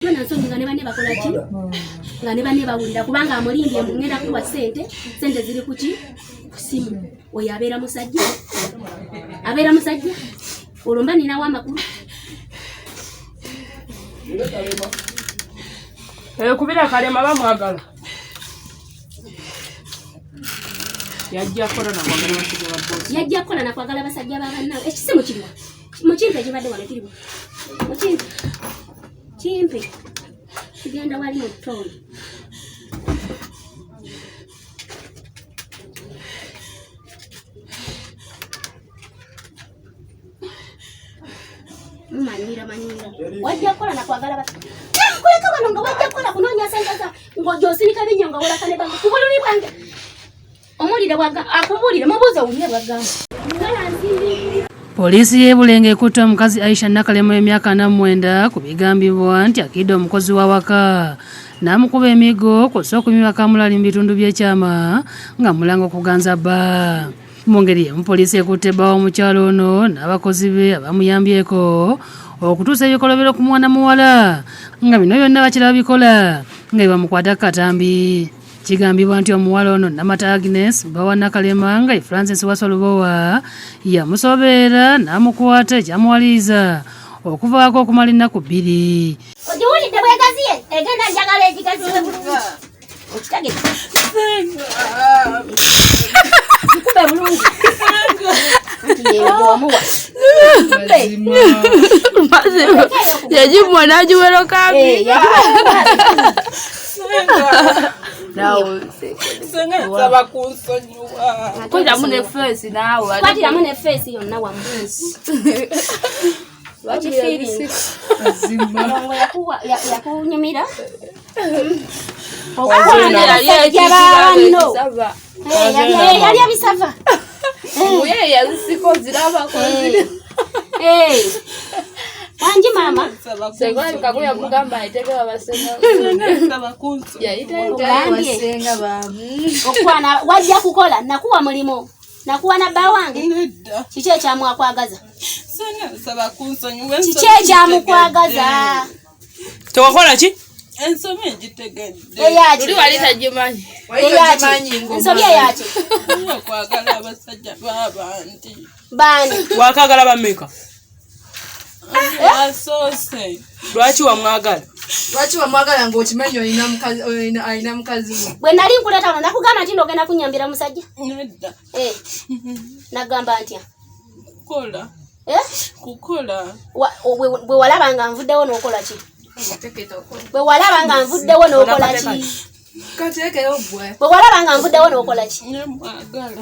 Bwana nsonga nga ne banne bakola ki? Nga ne banne bawulira kubanga amulimbye ngenda kuwa sente ziri ku ki? Kusimu. Oyo abeera musajja. Abeera musajja. Olomba nina wa makulu. Kubira kalema bamwagala. Yajja kola na kwagala basajja ba boss. Yajja kola na kwagala basajja ba bannawe. Ekisimu kiriwa. Mukimpe kibadde wano kiriwa. Mukimpe. Kimpe. Kigenda wali mu ttoni. Manyira. Wajja kola na kwagala basajja. Kuleka bano nga wajja kola kunoonya sente za ng'ojosinika binnyo nga wolakane bange. Kubululi bwange. Omulire bwaga akubulire mubuuze wumye bwagamba. Polisi y'e Bulenge ekutte omukazi Aisha Nakalema emyaka 49 ku bigambibwa nti akidde omukozi wa waka n'amukuba emigo kw'ossa okumibwa kamulali mu bitundu by'ekyama nga mulanga okuganza bba. Mu ngeri emu polisi ekutte bba w'omukyalo ono n'abakozi be abamuyambyeko okutuusa ebikolobero ku mwana muwala nga bino byonna bakiraba bikola nga bamukwata katambi. Kigambibwa nti omuwala ono Namata Agnes bawa Nakalema nga Francis Wasolubowa yamusobeera n'amukwata ekyamuwaliza okuvaako okumala ennaku 2. Ogiwulidde bwegaziye egenda njagala egigaziwe bulungi. Okitage. Kikube bulungi. Yajibwa n'agiwero kambi. Saba kunsonyiwa. Kwatiramu ne face naawe. Kwatiramu ne face yonna wambuzi. Lwaki feeling? Azimba. Yakunyumira. Yali abisava. Muye yazisiko ziraba ko ziri. Wanji mama. Segwali kakuya mugamba aiteke babasenga. Saba kunso. Ya basenga ba. Okwana wajja kukola nakuwa mulimo. Nakuwa na bba wange. Nedda. Kiki ekyamukwagaza? Saba kunsonyiwa. Kiki ekyamukwagaza? Towakola ki? Ensome egitegedde. Eyaki. Tuli wali tajimanyi. Eyaki. Ensobi eyaki. Kwagala abasajja b'abantu. Bani. Wakagala bameka. Asose. Lwaki wamwagala? Lwaki wamwagala ng'okimanyi olina mukazi we? Bwe nali nkuleta wano nakugamba nti ndogenda kunyambira musajja. Nedda. Nagamba ntya? Kukola. Kukola. Bwe walaba nga nvuddewo n'okola ki? Bwe walaba nga nvuddewo n'okola ki? Kateekeyo bwe. Bwe walaba nga nvuddewo n'okola ki? Mwagala.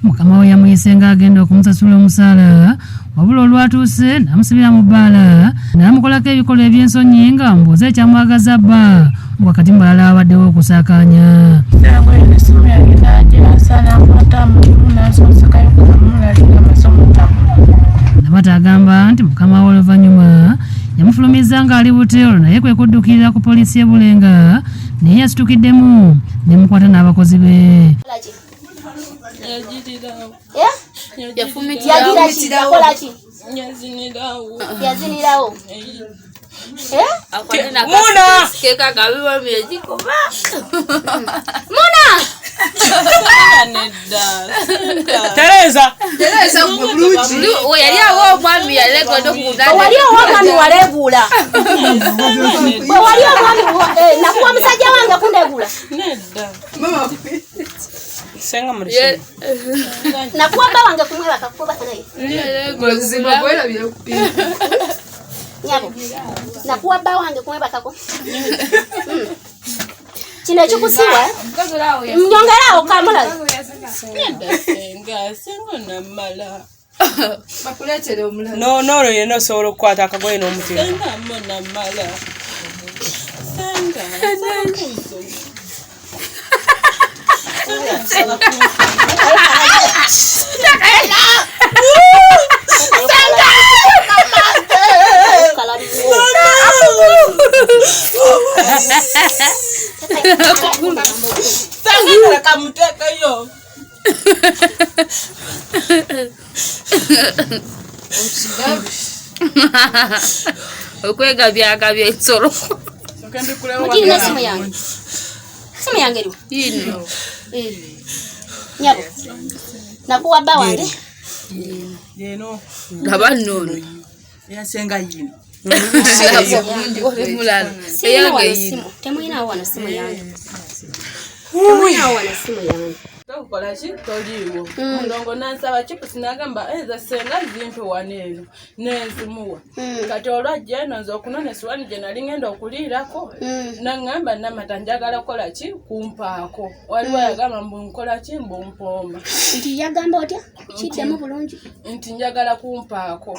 Mukama we yamuyise ng'agenda okumusasula omusaala wabula olwatuuse n'amusibira mu bbaala n'amukolako ebikolwa eby'ensonyi nga mbuuza ekyamwagaza bba wakati mu balala abaddewo okusaakaanya. Namata agamba nti mukama we oluvannyuma yamufulumiza ng'ali buteolo naye kwe kuddukirira ku poliisi y'e Bulenga naye yasitukiddemu nemukwata n'abakozi be. Yazinirawo. Muna! Muna! Tereza bulungi. Yali awo omwami yalegodo kudana. Wali omwami waleegula. Bwe wali omwami nakuwa musajja wange kundeegula. Nedda. Mama. Senga murishe. Nakuwa bba wange kumweba kakuba naye. Ngozimba bwela bya kupima. Nyabo. Nakuwa bba wange kumweba kako. Kino ekikusiwa mnyongerawo kamula. Senga namala. Bakuleetere omulala. No yeno osobola okukwata akagoye n'omutima. Senga namala. Senga kamuteka yo. okwegabya ensolo mukiri na simu yange ru nyabo nakuwa bba wange yeno ngaba nnono yasenga yino temuyinawo wano simu yange temuyinawo wano simu yange tokola ki toliiwo mulongo nansaba chipusi nagamba eza senga zimpe waneeno nenzimuwa kati olwajja eno nze okunona essuwani gye nali ngenda okuliirako naŋŋamba namata njagala kukola ki kumpaako waliwo yagamba mbu nkola ki mbu mpooma nti yagamba otya kiddemu bulungi nti njagala kumpaako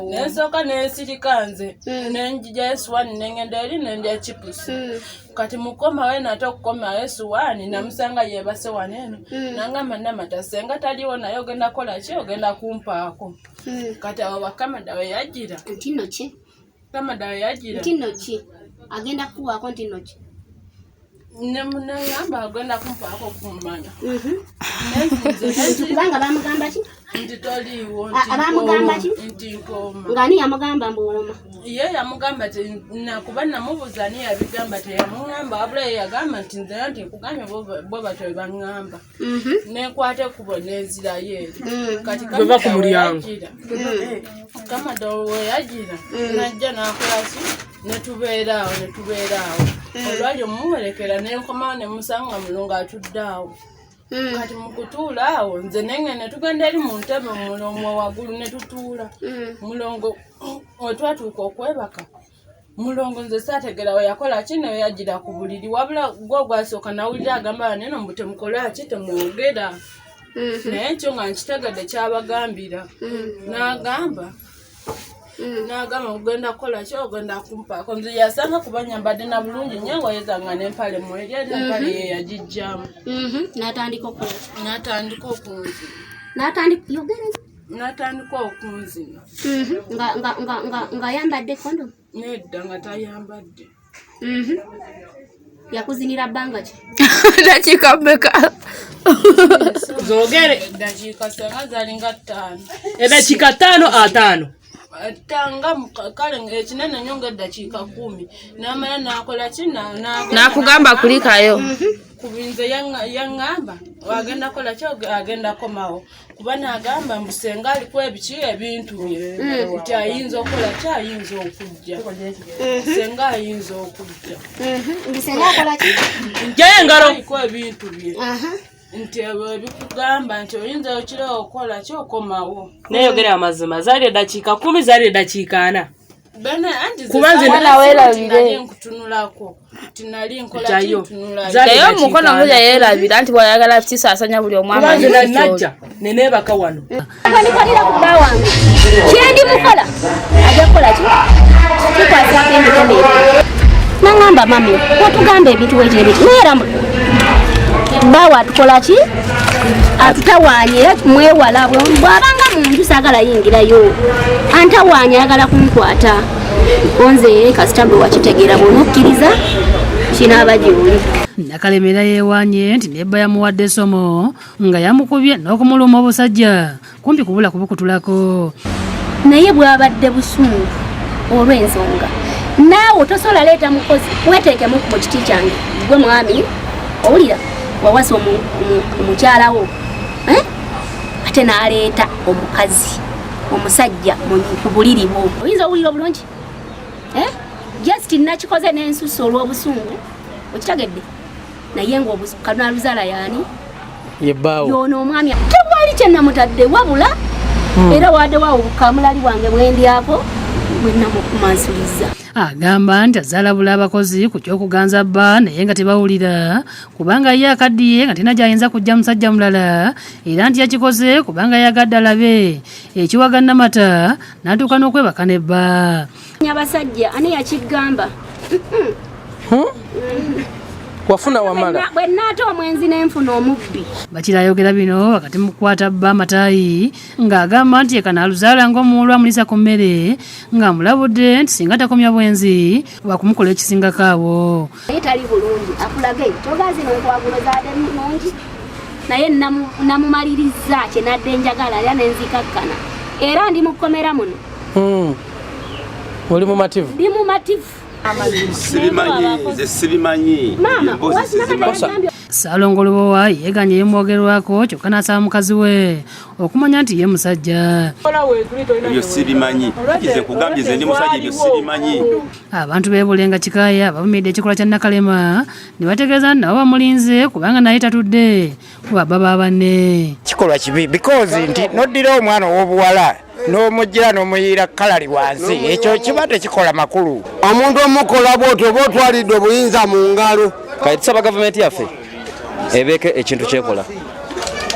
nensooka nensirika nze nenjijayo essuwani nengenda eri nendya chipusi kati mukomawo nate okukomawo essuwani namusanga yeebase waneeno nangamba namata senga taliwo naye ogenda kola ki ogenda kumpaako kati awo bakamada we yagira ntino ki kamada we yagira ntino ki agenda kuwaako ntino ki nengamba agenda kumpaako kumanya kubanga bamugamba ki nti toliiwo abamugamba ki nti nkooma ng'ani yamugamba mbuwoma ye yamugamba nakuba namubuuza ni yabigamba teyamugamba wabula ye yagamba nti nze nti nkugambye bwe batyo we baŋŋamba nekwate kubo nezirayo eri kati bweva ku mulyango kamada we yagira najja nakolaki netubeeraawo olwali omumuwerekera nenkomawo nemusanga mulungu atudde awo kati mukutuula awo nze nengene tugenda eri mu ntebe mulongo waggulu netutuula mulongo wetwatuuka okwebaka mulongo nze saategera we yakola ki newe yagira ku buliri wabula gwe gwasooka nawulira agamba baneno mbu temukola ki temwogera naye ekyo nga nkitegedde kyabagambira n'agamba kugenda kukola ki ogenda kumpaako nze yasanga kuba nyambadde na bulungi nnyo engoye zange n'empale mweri era empale ye yagijjamu n'atandika okukola n'atandika okunzina nga yambadde kondomu nedda nga tayambadde yakuzinira bbanga ki dakiika mmeka zogere dakiika senga zalinga 5 edakiika 5 tanga kale ekinene nnyo ng'eddakiika 10 n'amala n'akola ki n'akugamba kulikayo kubinze yaŋŋamba wagenda kola ki agenda komawo kuba n'agamba mbu senga aliko ebiki ebintu bye nti ayinza okukola ki ayinza okujja senga ayinza okujja senga akola ki njayo engalo aliko ebintu bye nti ebikugamba nti oyinza okirawo okukola ki okomawo neyogera amazima zaali eddakiika 10 zaali eddakiika 4 bene anti kubanze nali nkutunulako tinali nkola ki ntunula zayo omukono mulya yeerabira nti bw'ayagala kisaasanya buli omu amanyi najja neneebaka wano nikolera ku bba wange kyendi mukola ajja kukola ki kikwasako emikono ebyo naŋŋamba mami watugamba ebintu wekirabiti neera bbawo atukola ki atutawaanye mwewala bw'abanga mu nju saagala yingirayo antawaanye ayagala kunkwata onze kasita bwe wakitegeera bw'onokkiriza kinaaba gy'oli Nakalemera yeewanye nti nebba yamuwadde essomo nga yamukubye n'okumuluma obusajja kumpi kubula kubukutulako naye bw'abadde busungu olw'ensonga naawe tosobola leeta mukozi weteekemu ku kiti kyange gwe mwami owulira wawasa omukyalawo ate n'aleeta omukazi omusajja ku buliri bwo oyinza owulira obulungi just nakikoze n'ensusa olw'obusungu okitegedde naye ng'obukaluzaala yaani yoona omwami tewali kyennamutadde wabula era waddewawo bukamulali bwange bwendyako bwennamukumansuliza agamba nti azaalabula abakozi ku kyokuganza bba naye nga tebawulira kubanga ye akaddiye nga tina gy'ayinza kujja musajja mulala era nti yakikoze kubanga yagadde alabe ekiwaga Namata n'atuuka n'okwebaka ne bba abasajja ani yakigamba wafuna wamala bwe nnaata omwenzi n'enfuna omubbi bakirayogera bino wakati mu kukwata bba amataayi ng'agamba nti yekanaaluzaala ng'omuwulu amulisa ku mmere ng'amulabudde nti singa takomya bwenzi wakumukola ekisingako abo naye tali bulungi akulage togazi nonkwagulo zaade nungi naye namumaliriza kye nadde njagala era nenzikakkana era ndi mu kkomera muno Oli mumativu? Ndi mumativu. Sibimanyi. Mama, Ssalongo Lubowa yeeganye yemwogerwako kyokka n'asaba mukazi we okumanya nti ye musajja. Ebyo sibimanyi. Kize kugambye ze ndi musajja ebyo sibimanyi. Abantu b'e Bulenga Kikaaya abavumidde ekikolwa kya Nakalema ne bategeeza nabo bamulinze kubanga naye tatudde ku babba banne. Kikolwa kibi because nti noddira omwana ow'obuwala n'omujjira n'omuyira kalali wansi ekyo kiba tekikola makulu. Omuntu omukola bw'otyo oba otwalidde obuyinza mu ngalo. Kati tusaba gavumenti yaffe ebeeke ekintu kyekola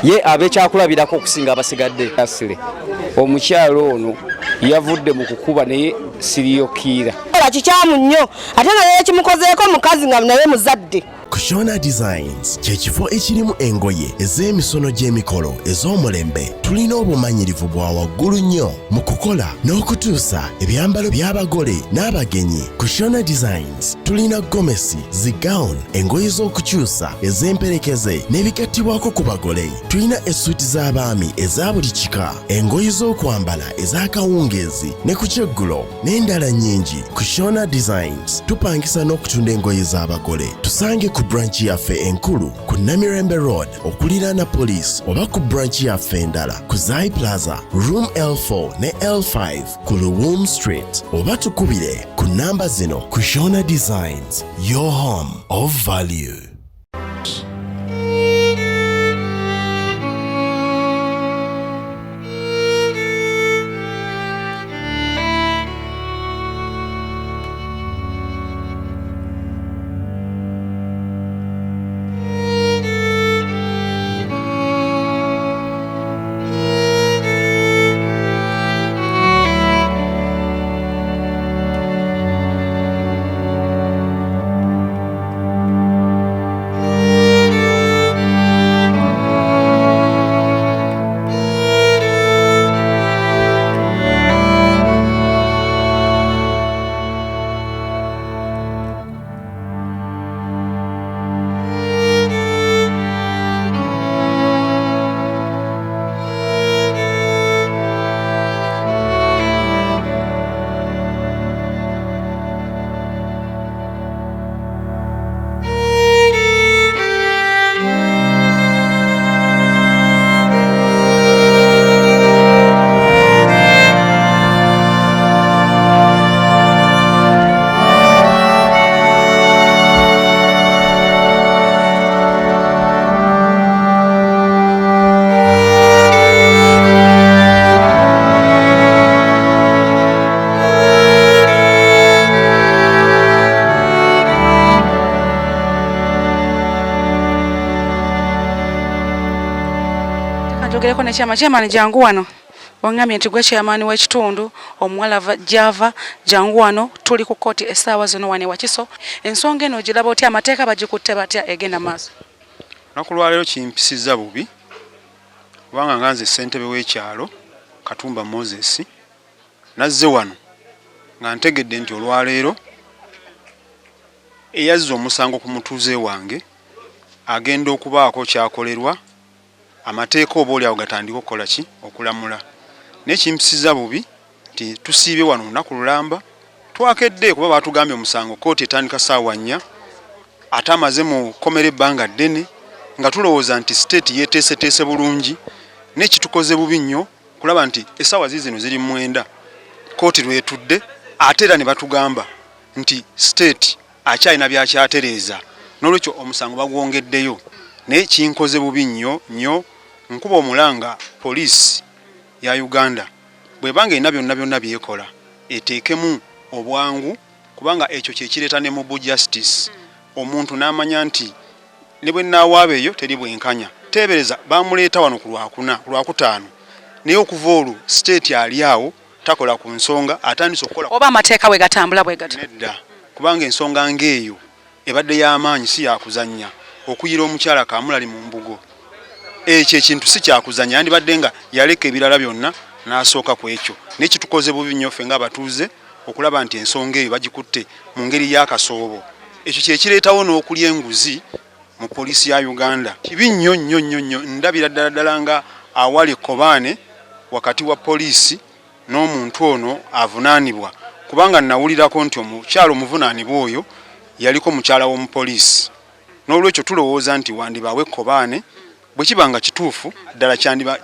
ye abekyakulabirako okusinga abasigadde. Asile omukyalo ono yavudde mu kukuba naye siriyokiira kikyamu nnyo ate naye kimukozeeko mukazi nga naye muzadde. Kushona Designs kyekifo ekirimu engoye ez'emisono gy'emikolo ez'omulembe. Tulina obumanyirivu bwa waggulu nnyo mu kukola n'okutuusa ebyambalo by'abagole n'abagenyi. Kushona Designs tulina gomesi, zigown, engoye z'okukyusa ez'emperekeze n'ebigattibwako ku bagole. Tulina essuiti z'abaami eza buli kika, engoye z'okwambala ez'akawungeezi ne ku kyeggulo n'endala nnyingi. Kushona Designs tupangisa n'okutunda engoye z'abagole. Tusange ku branch yaffe enkulu ku Namirembe Road okuliraana police oba ku branch yaffe endala ku Zai Plaza room L4 ne L5 ku Luwum Street oba tukubire ku namba zino. Kushona Designs, your home of value. Njogereko ne chairman jangu wano wangambye nti gwe chairman w'ekitundu omuwala Java jangu wano tuli ku koti essaawa zino wane Wakiso. Ensonga eno giraba oti amateeka bagikutte batya egenda maaso? Nakulwalero kimpisiza bubi kubanga nganze ssentebe w'ekyalo Katumba Moses nazze wano nga ntegedde nti olwaleero eyazza omusango ku mutuuze wange agenda okubaako kyakolerwa amateeka oba oli awo gatandika okukola ki okulamula. Nekimpisiza bubi nti tusiibye wano lunaku lulamba twakedde kuba batugambye omusango kooti etandika ssaawa 4 ate amaze mu kkomera ebbanga ddene nga tulowooza nti state yeeteeseteese bulungi. Nekitukoze bubi nnyo kulaba nti essaawa zino ziri 9 kooti lwetudde ate era ne batugamba nti state akyalina byakyatereeza n'olwekyo omusango bagwongeddeyo. Naye kinkoze bubi nnyo nkuba omulanga poliisi ya Uganda bwebanga erina byonna byekola eteekemu obwangu kubanga ekyo kyekireeta ne mu justice omuntu n'amanya nti ne bwe naawaaba eyo teri bwenkanya. Teebereza bamuleeta wano ku Lwakutaano naye okuva olwo state ali awo takola ku nsonga atandise okukola oba amateeka bwe gatambula bwe gati nedda kubanga ensonga ng'eyo ebadde y'amaanyi si yakuzannya. Okuyira omukyala Kamulali mu mbugo ekyo ekintu si kyakuzannya yandibadde nga yaleka ebirala byonna n'asooka ku ekyo. Nekitukoze bubi nnyo ffe ng'abatuuze okulaba nti ensonga eyo bagikutte mu ngeri y'akasoobo. Ekyo kyekireetawo n'okulya enguzi mu poliisi ya Uganda. Kibi nnyo ndabira ddala nga awali ekkobaane wakati wa poliisi n'omuntu ono avunaanibwa kubanga nawulirako nti omukyalo omuvunaanibwa oyo yaliko mukyala w'omupoliisi n'olwekyo tulowooza nti wandibaawe ekkobaane bwe kibanga kituufu ddala kyandiba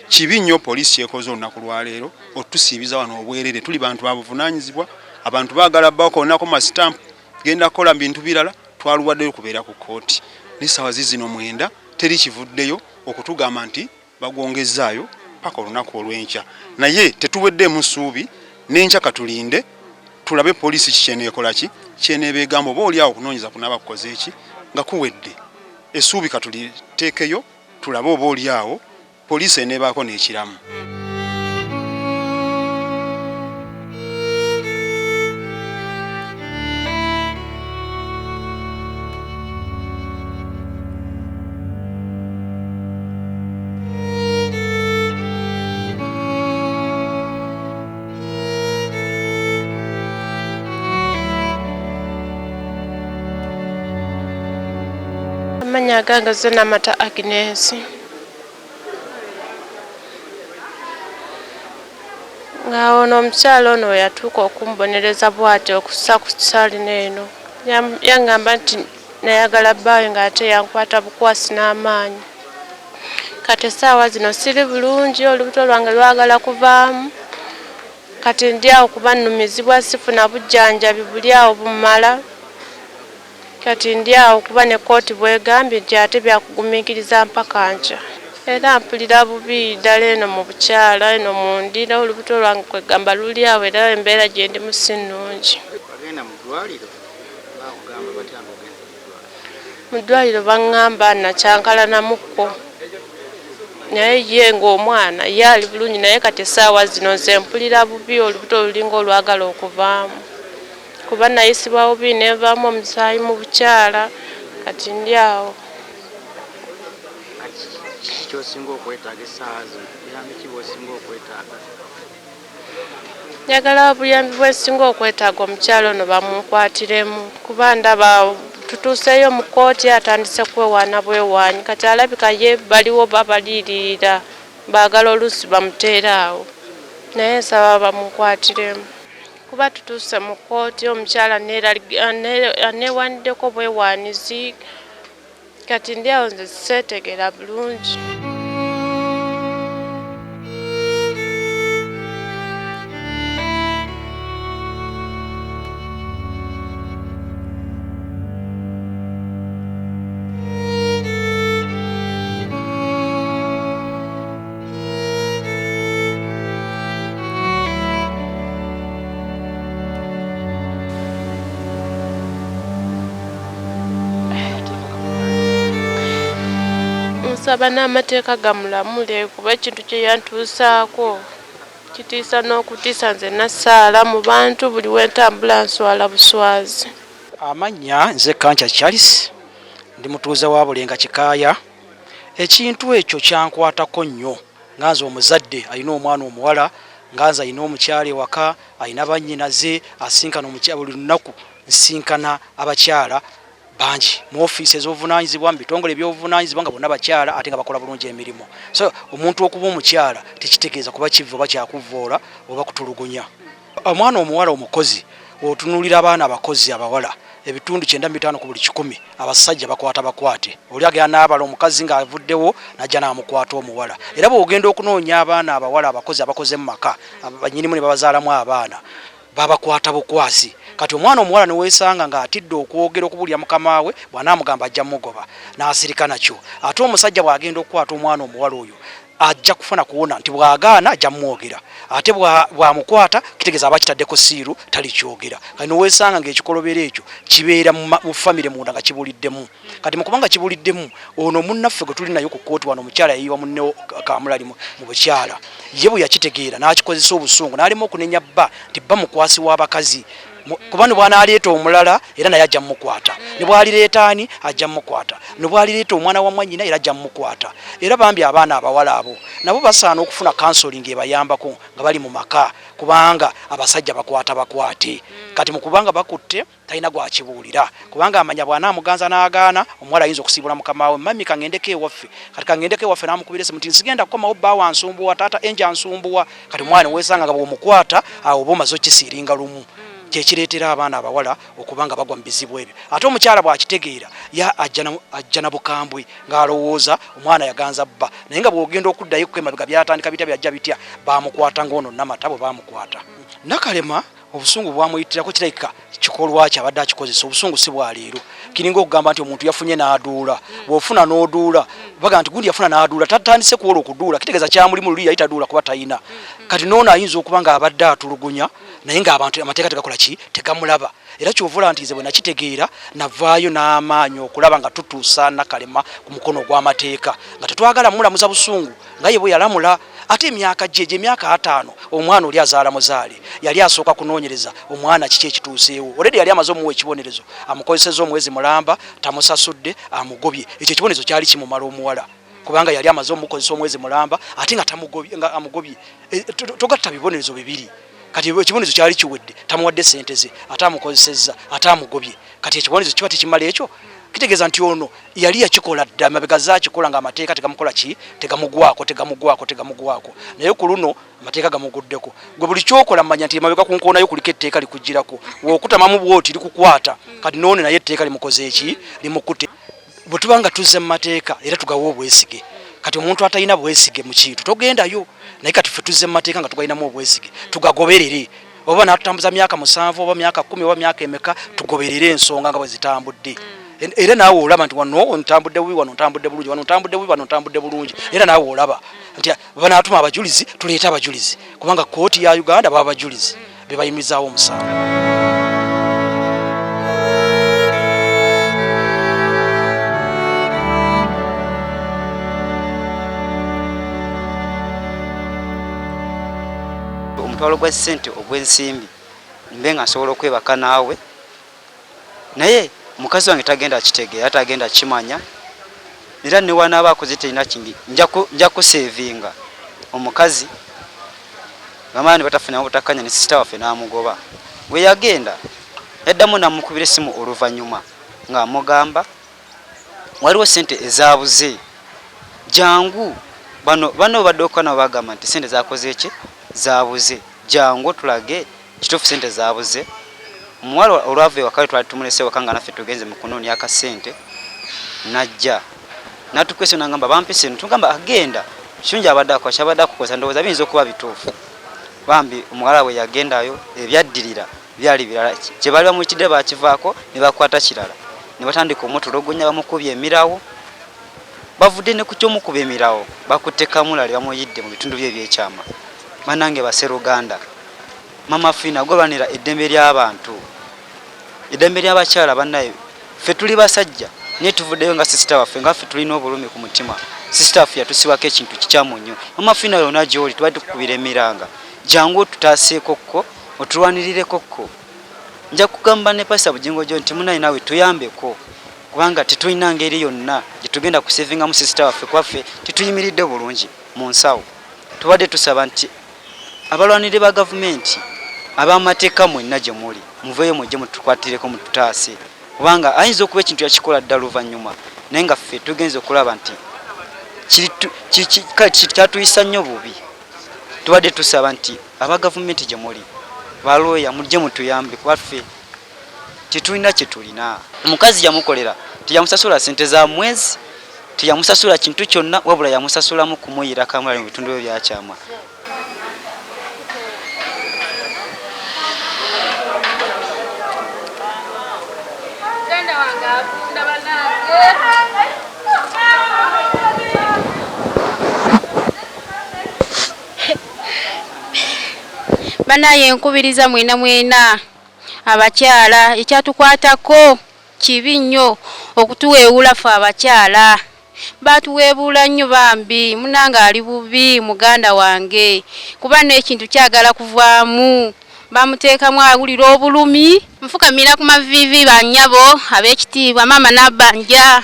kibi nnyo poliisi yekoze olunaku lwaleero otusiibiza wano obwerere tuli bantu babuvunaanyizibwa abantu baagala bakonako masitampu genda kukola bintu birala twaluwaddeyo kubeera ku kkooti n'essaawa zino 9 teri kivuddeyo okutugamba nti bagwongezaayo paka olunaku olw'enkya naye tetuweddeemu ssuubi n'enkya katulinde tulabe poliisi kikyeneekola ki kyeneebeegamba oba oli awo okunoonyeza kunaaba kukoze eki nga kuwedde essuubi katuliteekeyo tulabe oba oli awo poliisi eneebaako n'ekiramu. Amanya gange zonna mata Agnes. Nga ono omukyalo ono yatuuka okumbonereza bw'ati okussa ku ssalina eno. Yangamba nti nayagala bbaawe ng'ate yankwata bukwasi n'amaanyi. Kati essaawa zino siri bulungi, olubuto lwange lwagala kuvaamu. Kati ndi awo kuba nnumizibwa sifuna bujjanjabi buli awo bumala. Kati ndi awo kuba ne kkooti bwegambye nti ate byakugumiikiriza mpaka nkya. Era mpulira bubi ddala eno mu bukyala eno mu ndira olubuto lwange kwegamba luli awo era embeera gye ndimu si nnungi. Mu ddwaliro baŋŋamba nakyankalanamukko naye ye ng'omwana ye ali bulungi naye kati essaawa zino nze mpulira bubi olubuto lulinga olwagala okuvaamu. Kuba nayisibwa bubi neevaamu omusaayi mu bukyala kati ndi awo. Njagala obuyambi bwesinga okwetaaga omukyalo ono bamunkwatiremu kuba ndaba tutuuseyo mu kkooti atandise kwewaana bwewaanyi kati alabika ye baliwo babaliiririra baagala oluusi bamuteere awo naye nsaba bamunkwatiremu kuba tutuuse mu kkooti omukyala aneewaniddeko bwewaanizi kati ndi awo nze seetegera bulungi. Nsaba n'amateeka gamulamule kuba ekintu kye yantuusaako kitiisa n'okutiisa nze nassaala mu bantu buli wentambula nswala buswazi. Amannya nze Kancha Charles ndi mutuuze wa Bulenga Kikaaya. Ekintu ekyo kyankwatako nnyo nga nze omuzadde alina omwana omuwala nga nze alina omukyala ewaka alina bannyinaze asinkana omukyala buli lunaku nsinkana abakyala bangi mu ofiisi ez'obuvunaanyizibwa mu bitongole eby'obuvunaanyizibwa nga bonna bakyala ate nga bakola bulungi emirimu. So omuntu okuba omukyala tekitegeeza kuba kivu oba kyakuvvoola oba kutulugunya. Omwana omuwala omukozi otunuulira abaana abakozi abawala ebitundu 95 ku buli 100 abasajja bakwate oli agenda n'abala omukazi ng'avuddewo najja n'amukwata omuwala. Era bw'ogenda okunoonya abaana abawala abakozi abakoze mu maka bannyinimu ne babazaalamu abaana babakwata bukwasi. Kati omwana omuwala neweesanga ng'atidde okwogera okubulya mukama we bw'anaamugamba ajja mugoba n'asirika nakyo. Ate omusajja bw'agenda okukwata omwana omuwala oyo ajja kufuna kuwona nti bw'agaana ajja mwogera ate bw'amukwata kitegeeza aba kitaddeko siiru talikyogera. Kati neweesanga ng'ekikolobero ekyo kibeera mu famire munda nga kibuliddemu. Kati mukubanga kibuliddemu ono munnaffe gwe tuli nayo ku kkooti wano omukyala yayiwa munne Kamulali mu bukyala ye bwe yakitegeera n'akikozesa obusungu n'alema okunenya bba nti bba mukwasi w'abakazi kuba ne bwana aleeta omulala era naye ajja mukwata ne bwalireeta ani ajja mukwata ne bwalireeta omwana wa mwanyina era ajja mukwata era bambi abaana abawala abo nabo basaana okufuna counseling ebayambako nga bali mu maka kubanga abasajja bakwate kati mukubanga bakutte talina gwakibuulira kubanga amanya bwana amuganza n'agaana omuwala ayinza okusibula mukama we mami kangendeko ewaffe kati kangendeko ewaffe n'amukubira esimu nti nsigenda kukomawo bbaawa ansumbuwa taata enja ansumbuwa kati omwana wesanga nga bw'omukwata awo oba omaze okisiiringa lumu kyekireetera abaana abawala okubanga bagwa mu bizibu ebyo ate omukyala bw'akitegeera ajja na bukambwe ng'alowooza omwana yaganza bba naye nga bw'ogenda okuddayo kwemabega byatandika bitya byajja bitya bamukwata ng'ono namata bwe bamukwata Nakalema obusungu bwamuyitirako kireka kikolwa kya abadde akikozesa obusungu si bwa leero kiringa okugamba nti omuntu yafunye n'aduula bw'ofuna n'oduula baga nti gundi yafuna n'aduula tatandise kuwola okuduula kitegeeza kyamulimu luli yayita duula kuba tayina kati noono ayinza okuba nga abadde atulugunya naye ng'abantu amateeka tegakola ki tegamulaba era kyovula nti nze bwe nakitegeera navaayo n'amaanyi okulaba nga tutuusa Nakalema ku mukono gw'amateeka nga tetwagala mulamuza busungu nga ye bwe yalamula ate emyaka gye emyaka 5 omwana oli azaala muzaale yali asooka kunoonyereza omwana kiki ekituuseewo already yali amaze omuwa ekibonerezo amukozeseza omwezi mulamba tamusasudde amugobye ekyo ekibonerezo kyali kimumala omuwala kubanga yali amaze omukozesa omwezi mulamba ate nga amugobye togatta bibonerezo bibiri kati ekibonerezo kyali kiwedde tamuwadde sente ze ate amukozesezza ate amugobye kati ekibonerezo kiba tekimala ekyo kitegeeza nti ono yali yakikola dda mabega zaakikola nga amateeka tegamukola ki tegamugwako naye ku luno amateeka gamuguddeko gwe buli kyokola manya nti mabega kunkoonayo kuliko etteeka likugirako wokutamamu bwoti likukwata kati noone naye etteeka limukoze eki limukutte bwe tuba nga tuzze mu mateeka era tugawa obwesige kati omuntu atalina bwesige mu kintu togendayo naye kati ffe tuzze mu mateeka nga tugalinamu obwesige tugagoberere oba natutambuza myaka 7 oba myaka 10 oba myaka emeka tugoberere ensonga nga bwe zitambudde era naawe olaba nti wano ntambudde bubi wano ntambudde bulungi wano ntambudde bubi wano ntambudde bulungi era naawe olaba nti banaatuma abajulizi tuleeta abajulizi kubanga kooti ya Uganda baba abajulizi be bayimirizaawo omusango. Omutwalo gwa ssente ogw'ensimbi mbe nga nsobola okwebaka naawe naye mukazi wange tagenda kitegeera tagenda kimanya era ne wanaaba akoze terina kingi nja kusevinga omukazi bamaani batafuna obutakanya ne sister waffe n'amugoba we yagenda eddamu namukubira essimu oluvannyuma ng'amugamba waliwo sente ezaabuze jangu bano badde okuba nabo bagamba nti sente zakoze eki zaabuze jangu tulage kituufu sente zaabuze omuwala olwava ewaka twali tumulese waka nga naffe tugenze mu kunoonya akasente najja natukwese nagamba bampise tugamba agenda kirungi abadde akukozesa ndowooza biyinza okuba bituufu bambi omuwala we yagendayo ebyaddirira byali birala kye baali bamuyitidde bakivaako ne bakwata kirala ne batandika omutulugunya bamukubye emirawo bavudde ne ku kyomukuba emirawo bakutte kamulali bamuyidde mu bitundu bye ebyekyama banange baseruganda mama fina golwanira eddembe ly'abantu eddembe ly'abakyala bannaye ffe tuli basajja naye tuvuddeyo nga sisita waffe nga ffe tulina obulumi ku mutima sisita waffe yatusibako ekintu kikyamu nnyo mama fina yona gyoli tubadde tukubira emiranga jangu tutaaseekokko otulwanirireko nja kugamba ne pasa bugingo gyo nti munaye nawe tuyambeko kubanga tetulina ngeri yonna gye tugenda kusevingamu sisita waffe kwaffe tituyimiridde bulungi mu nsawo tubadde tusaba nti abalwanire ba gavumenti ab'amateeka mwenna gye muli muveeyo mujje mutukwatireko mututaase kubanga ayinza okuba ekintu yakikola ddala luvannyuma naye nga ffe tugenze okulaba nti kyatuyisa nnyo bubi tubadde tusaba nti aba gavumenti gye muli balooya mujje mutuyambe kuba ffe tetulina kye tulina omukazi yamukolera teyamusasula sente za mwezi teyamusasula kintu kyonna wabula yamusasulamu kumuyira kamulali mu bitundu bye byakyama banaye nkubiriza mwena abakyala ekyatukwatako kibi nnyo okutuweewula ffe abakyala batuweebuula nnyo bambi munanga ali bubi muganda wange kuba n'ekintu kyagala kuvaamu bamuteekamu awulira obulumi. Nfukamira ku mavivi bannyabo ab'ekitiibwa Maama Nabbanja.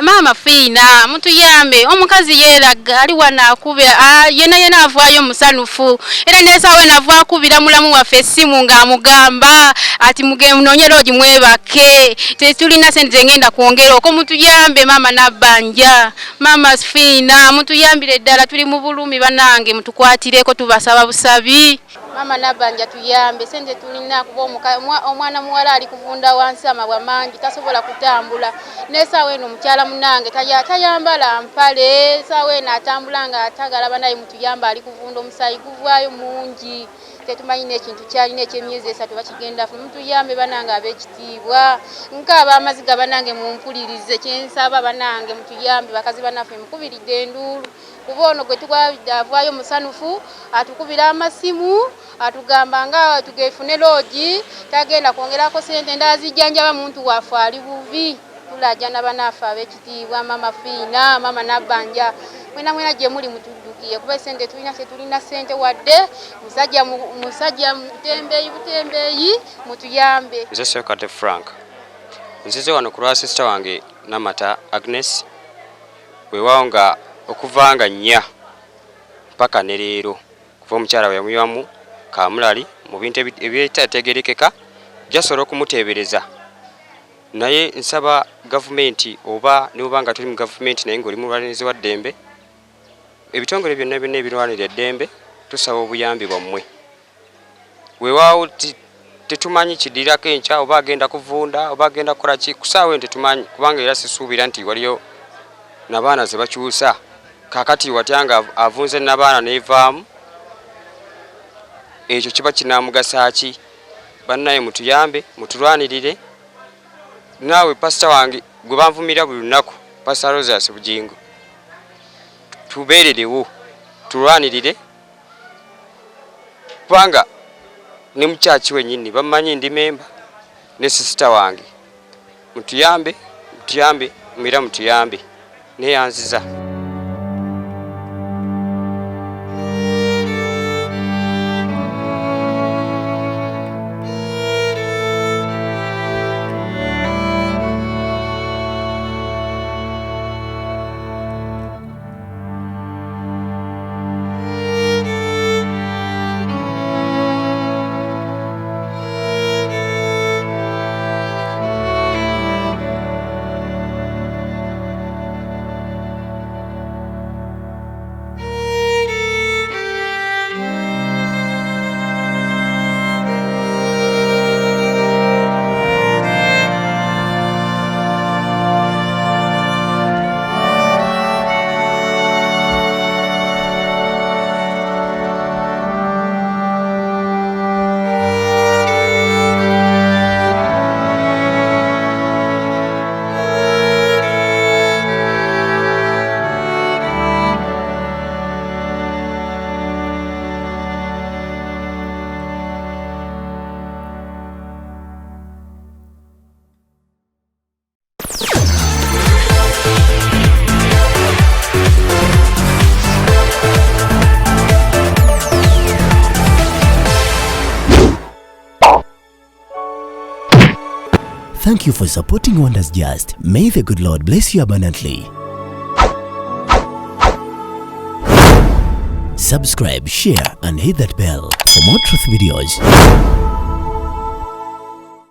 Maama Fiina mutuyambe, omukazi yeeraga ali wano akube yena avaayo musanufu era nesawe nava akubira mulamu waffe essimu ng'amugamba ati munoonyera ogimwebake tetulina sente ngenda kwongera oko. Mutuyambe Maama Nabbanja, Maama Fiina mutuyambire ddala, tuli mu bulumi banange, mutukwatireko tubasaba busabi. Maama Nabbanja tuyambe, sente tulina kuba omwana muwala ali kuvunda wansi amabwa mangi tasobola kutambula. Nesawe eno mukyala munange tayambala mpale, sawe eno atambula nga atagalaba naye mutuyamba ali kuvunda omusayi guvaayo mungi. Tetumanyi n'ekintu kyalina eky'emyezi 3 bakigenda fu. Mutuyambe banange ab'ekitiibwa, nkaba amaziga banange mumpulirize kyensaba banange, mutuyambe bakazi banaffe mukubiridde enduulu kuba ono gwe avaayo musanufu atukubira amasimu atugamba nga tugefune loogi tagenda kwongerako sente ndazijjanjaba muntu waffe ali buvi. Tulajjana banaffe ab'ekitiibwa Maama Fiina, Maama Nabbanja, mwena gye muli mutuddukiye kuba sente tulina sente wadde musajja butembeeyi mutuyambe. Nze Sekate Frank nzize wano ku lwa sister wange Namata Agnes weewaawo nga okuvanga nnya mpaka ne leero kuva omukyala we yamuyiwamu kamulali mu bintu ebyetegerekeka jasobola okumuteebereza. Naye nsaba gavumenti oba niba nga tuli mu gavumenti naye ng'oli mulwanirizi wa ddembe, ebitongole byonna ebirwanirira eddembe tusaba obuyambi bwammwe. Weewaawo tetumanyi kidirako enkya oba agenda kuvunda oba agenda kukola ki kusaawe tetumanyi kubanga era sisuubira nti waliyo n'abaana ze bakyusa kakati watyanga avunze n'abaana neevaamu ekyo kiba kinamugasa ki? Bannaye mutuyambe mutulwanirire. Naawe pastor wange gwe banvumira buli lunaku Pastor Roses Bujingo tubeererewo tulwanirire kubanga ne mukyaki wennyini bamanyi ndi memba ne sister wange mutuyambe mira mutuyambe neyanziza. Thank you for supporting Wonders Just. May the good Lord bless you abundantly. Subscribe, share, and hit that bell for more truth videos.